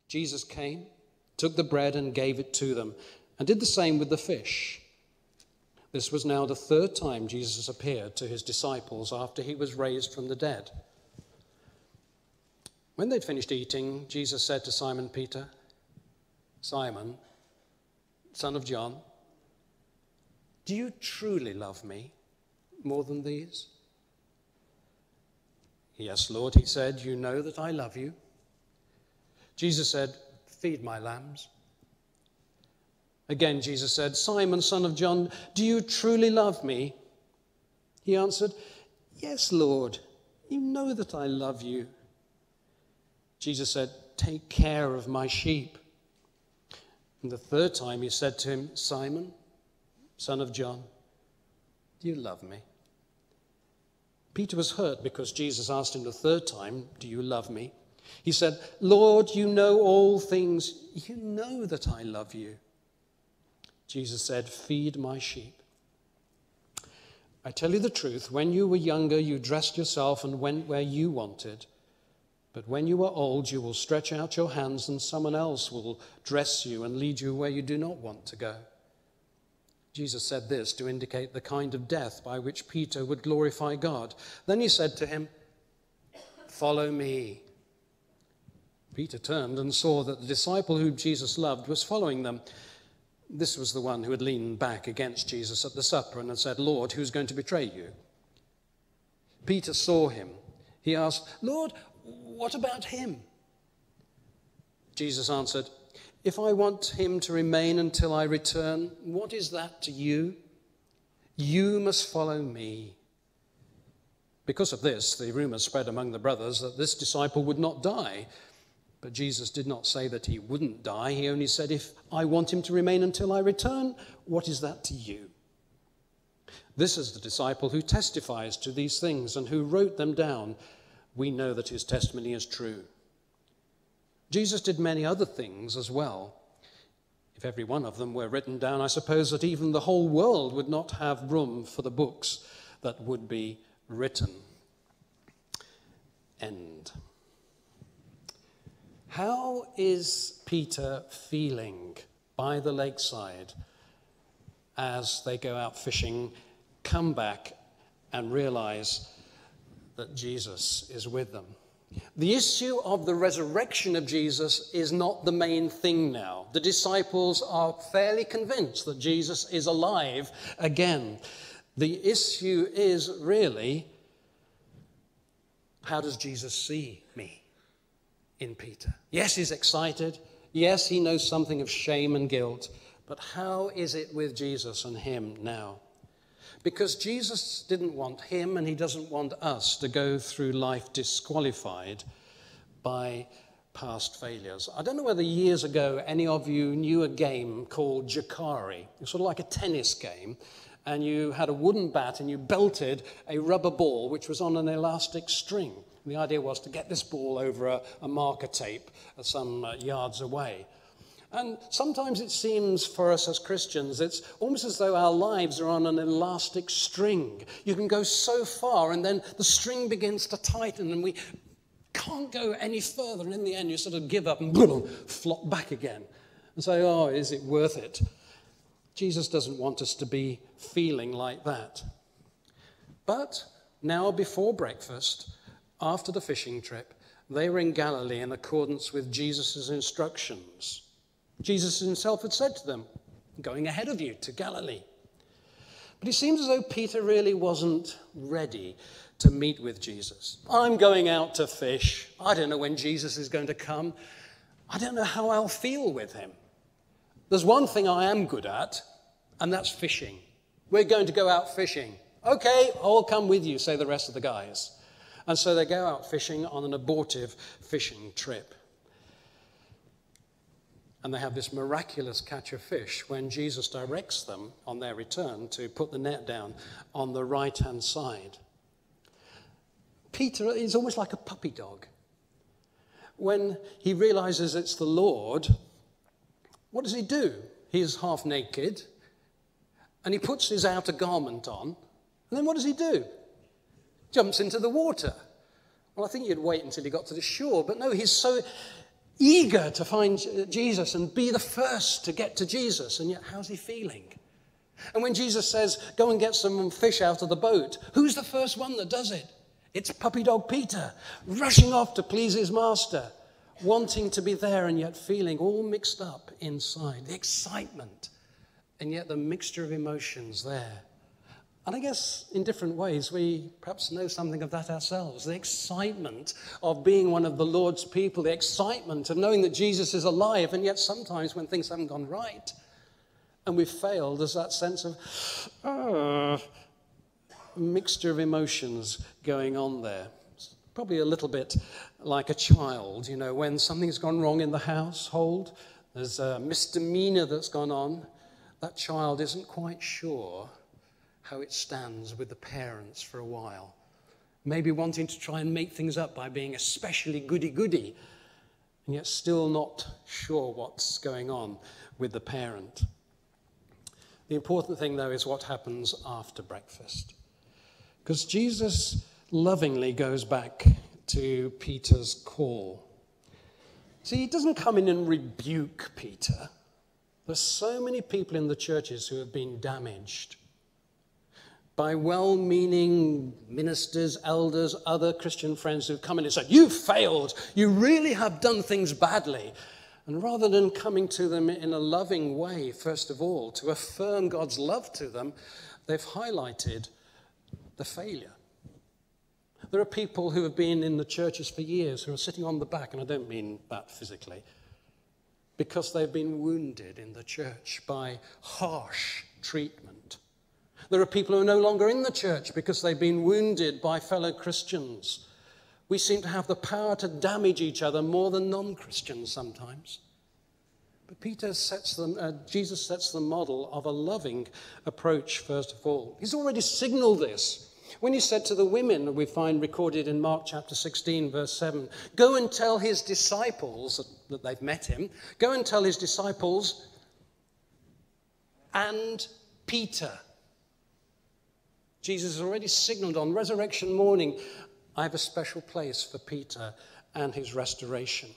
Jesus came, took the bread and gave it to them, and did the same with the fish. This was now the third time Jesus appeared to his disciples after he was raised from the dead. When they'd finished eating, Jesus said to Simon Peter, "Simon, son of John, do you truly love me more than these?" "Yes, Lord," he said, "you know that I love you." Jesus said, "Feed my lambs." Again, Jesus said, "Simon, son of John, do you truly love me?" He answered, "Yes, Lord, you know that I love you." Jesus said, "Take care of my sheep." And the third time he said to him, "Simon, son of John, do you love me?" Peter was hurt because Jesus asked him the third time, "Do you love me?" He said, "Lord, you know all things. You know that I love you." Jesus said, "Feed my sheep. I tell you the truth, when you were younger, you dressed yourself and went where you wanted. But when you are old, you will stretch out your hands and someone else will dress you and lead you where you do not want to go." Jesus said this to indicate the kind of death by which Peter would glorify God. Then he said to him, "Follow me." Peter turned and saw that the disciple whom Jesus loved was following them. This was the one who had leaned back against Jesus at the supper and had said, "Lord, who's going to betray you?" Peter saw him. He asked, "Lord, what about him?" Jesus answered, "If I want him to remain until I return, what is that to you? You must follow me." Because of this, the rumor spread among the brothers that this disciple would not die. But Jesus did not say that he wouldn't die. He only said, "If I want him to remain until I return, what is that to you?" This is the disciple who testifies to these things and who wrote them down. We know that his testimony is true. Jesus did many other things as well. If every one of them were written down, I suppose that even the whole world would not have room for the books that would be written. End. How is Peter feeling by the lakeside as they go out fishing, come back and realize that Jesus is with them? The issue of the resurrection of Jesus is not the main thing now. The disciples are fairly convinced that Jesus is alive again. The issue is really, how does Jesus see me in Peter? Yes, he's excited. Yes, he knows something of shame and guilt. But how is it with Jesus and him now? Because Jesus didn't want him and he doesn't want us to go through life disqualified by past failures. I don't know whether years ago any of you knew a game called Jacari. It's sort of like a tennis game. And you had a wooden bat and you belted a rubber ball which was on an elastic string. The idea was to get this ball over a marker tape some yards away. And sometimes it seems for us as Christians, it's almost as though our lives are on an elastic string. You can go so far and then the string begins to tighten and we can't go any further. And in the end, you sort of give up and boom, flop back again and say, "Oh, is it worth it?" Jesus doesn't want us to be feeling like that. But now before breakfast, after the fishing trip, they were in Galilee in accordance with Jesus' instructions. Jesus himself had said to them, "I'm going ahead of you to Galilee." But it seems as though Peter really wasn't ready to meet with Jesus. "I'm going out to fish. I don't know when Jesus is going to come. I don't know how I'll feel with him. There's one thing I am good at, and that's fishing. We're going to go out fishing." "Okay, I'll come with you," say the rest of the guys. And so they go out fishing on an abortive fishing trip. And they have this miraculous catch of fish when Jesus directs them on their return to put the net down on the right-hand side. Peter is almost like a puppy dog. When he realizes it's the Lord, what does he do? He's half naked, and he puts his outer garment on, and then what does he do? Jumps into the water. Well, I think you'd wait until he got to the shore, but no, he's eager to find Jesus and be the first to get to Jesus. And yet, how's he feeling? And when Jesus says, go and get some fish out of the boat, who's the first one that does it? It's puppy dog Peter, rushing off to please his master, wanting to be there and yet feeling all mixed up inside. The excitement, and yet the mixture of emotions there. And I guess in different ways, we perhaps know something of that ourselves. The excitement of being one of the Lord's people, the excitement of knowing that Jesus is alive, and yet sometimes when things haven't gone right and we've failed, there's that sense of mixture of emotions going on there. It's probably a little bit like a child, you know, when something's gone wrong in the household, there's a misdemeanor that's gone on, that child isn't quite sure how it stands with the parents for a while. Maybe wanting to try and make things up by being especially goody-goody, and yet still not sure what's going on with the parent. The important thing, though, is what happens after breakfast. Because Jesus lovingly goes back to Peter's call. See, he doesn't come in and rebuke Peter. There's so many people in the churches who have been damaged by well-meaning ministers, elders, other Christian friends who've come in and said, you've failed, you really have done things badly. And rather than coming to them in a loving way, first of all, to affirm God's love to them, they've highlighted the failure. There are people who have been in the churches for years who are sitting on the back, and I don't mean that physically, because they've been wounded in the church by harsh treatment. There are people who are no longer in the church because they've been wounded by fellow Christians. We seem to have the power to damage each other more than non-Christians sometimes. But Jesus sets the model of a loving approach, first of all. He's already signaled this. When he said to the women, we find recorded in Mark chapter 16, verse 7, go and tell his disciples that they've met him, go and tell his disciples and Peter. Jesus has already signaled on resurrection morning, I have a special place for Peter and his restoration.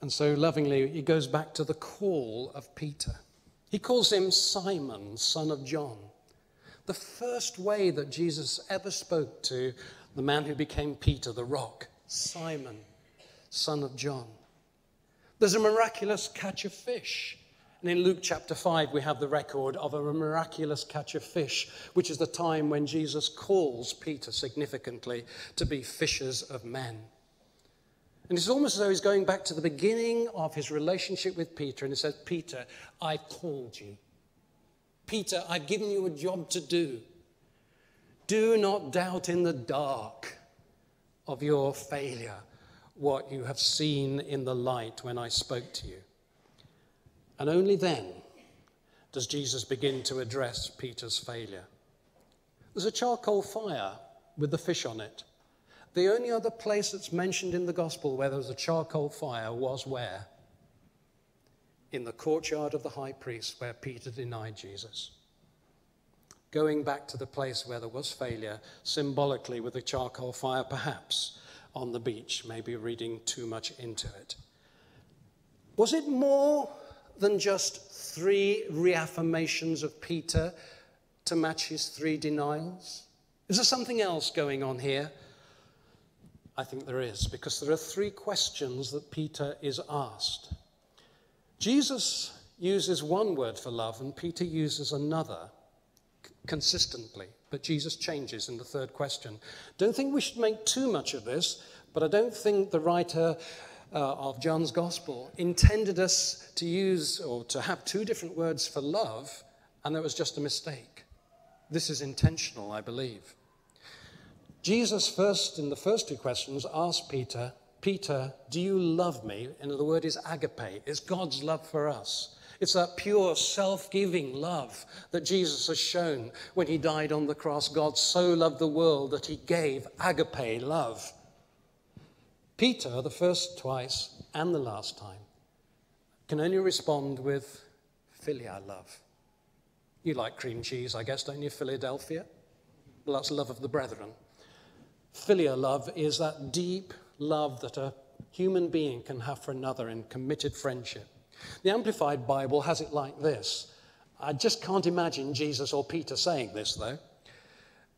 And so lovingly, he goes back to the call of Peter. He calls him Simon, son of John. The first way that Jesus ever spoke to the man who became Peter, the rock, Simon, son of John. There's a miraculous catch of fish. And in Luke chapter 5, we have the record of a miraculous catch of fish, which is the time when Jesus calls Peter significantly to be fishers of men. And it's almost as though he's going back to the beginning of his relationship with Peter. And he says, Peter, I called you. Peter, I've given you a job to do. Do not doubt in the dark of your failure what you have seen in the light when I spoke to you. And only then does Jesus begin to address Peter's failure. There's a charcoal fire with the fish on it. The only other place that's mentioned in the gospel where there was a charcoal fire was where? In the courtyard of the high priest where Peter denied Jesus. Going back to the place where there was failure, symbolically with the charcoal fire perhaps on the beach, maybe reading too much into it. Was it more than just 3 reaffirmations of Peter to match his 3 denials? Is there something else going on here? I think there is, because there are 3 questions that Peter is asked. Jesus uses one word for love and Peter uses another consistently, but Jesus changes in the 3rd question. Don't think we should make too much of this, but I don't think the writer of John's Gospel intended us to use or to have 2 different words for love, and that was just a mistake. This is intentional, I believe. Jesus first, in the first 2 questions, asked Peter, Peter, do you love me? And the word is agape. It's God's love for us. It's that pure, self-giving love that Jesus has shown when he died on the cross. God so loved the world that he gave agape love. Peter, the first twice and the last time, can only respond with philia love. You like cream cheese, I guess, don't you, Philadelphia? Well, that's love of the brethren. Philia love is that deep love that a human being can have for another in committed friendship. The Amplified Bible has it like this. I just can't imagine Jesus or Peter saying this, though.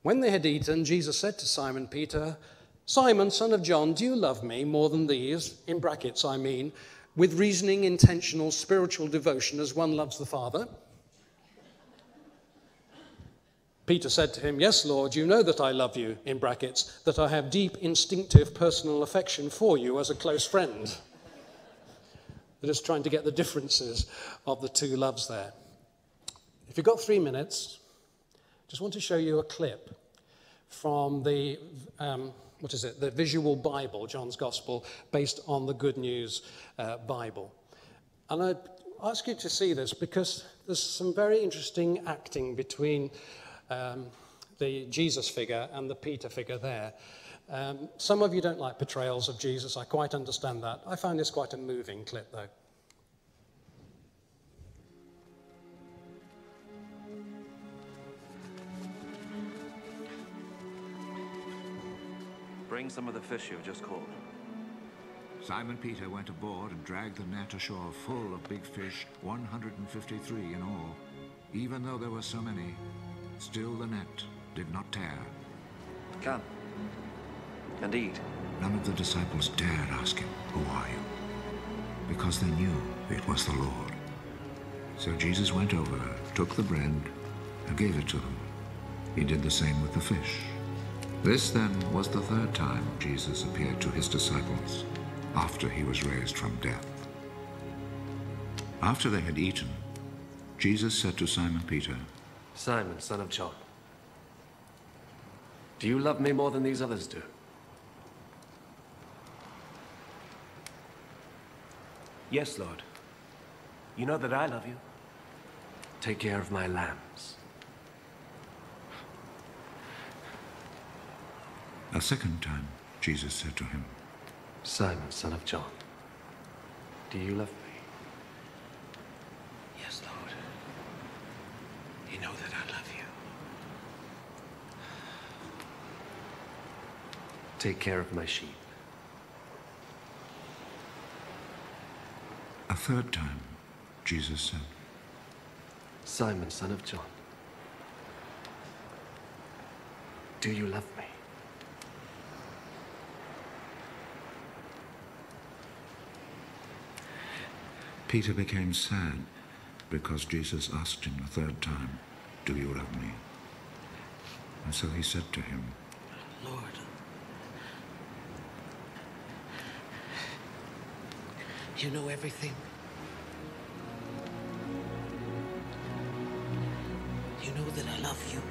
When they had eaten, Jesus said to Simon Peter, "Simon, son of John, do you love me more than these?" In brackets, I mean, with reasoning, intentional, spiritual devotion as one loves the Father. Peter said to him, "Yes, Lord, you know that I love you," in brackets, that I have deep, instinctive, personal affection for you as a close friend. They're just trying to get the differences of the two loves there. If you've got 3 minutes, just want to show you a clip from the, the visual Bible, John's Gospel, based on the Good News Bible. And I ask you to see this because there's some very interesting acting between the Jesus figure and the Peter figure there. Some of you don't like portrayals of Jesus. I quite understand that. I find this quite a moving clip, though. Bring some of the fish you've just caught. Simon Peter went aboard and dragged the net ashore full of big fish, 153 in all. Even though there were so many, still the net did not tear. Come and eat. None of the disciples dared ask him, "Who are you?" because they knew it was the Lord. So Jesus went over, took the bread, and gave it to them. He did the same with the fish. This then was the third time Jesus appeared to his disciples after he was raised from death. After they had eaten, Jesus said to Simon Peter, "Simon, son of John, do you love me more than these others do?" "Yes, Lord. You know that I love you." "Take care of my lambs." A second time, Jesus said to him, "Simon, son of John, do you love me?" "Yes, Lord. You know that I love you." "Take care of my sheep." A third time, Jesus said, "Simon, son of John, do you love me?" Peter became sad because Jesus asked him a third time, "Do you love me?" And so he said to him, "Lord, you know everything. You know that I love you."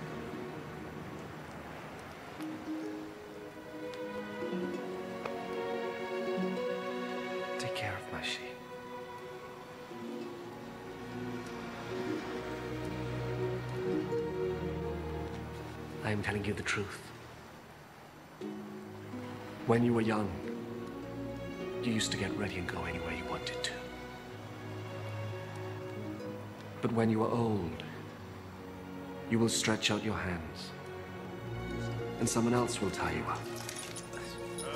"Take care of my sheep." I am telling you the truth. When you were young, you used to get ready and go anywhere you wanted to. But when you are old, you will stretch out your hands, and someone else will tie you up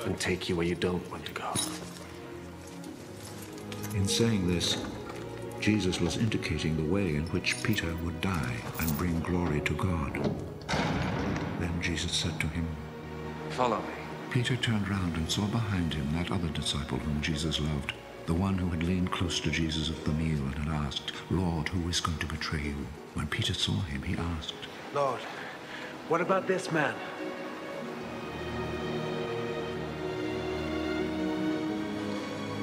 and take you where you don't want to go. In saying this, Jesus was indicating the way in which Peter would die and bring glory to God. Then Jesus said to him, "Follow me." Peter turned round and saw behind him that other disciple whom Jesus loved, the one who had leaned close to Jesus at the meal and had asked, "Lord, who is going to betray you?" When Peter saw him, he asked, "Lord, what about this man?"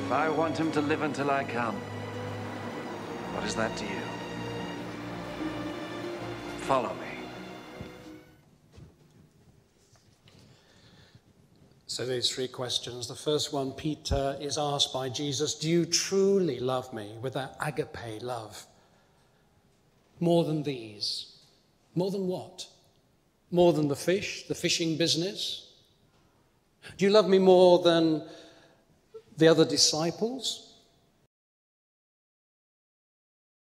If I want him to live until I come, what is that to you? Follow me. So these 3 questions. The first one, Peter is asked by Jesus, "Do you truly love me with that agape love? More than these?" More than what? More than the fish, the fishing business? Do you love me more than the other disciples?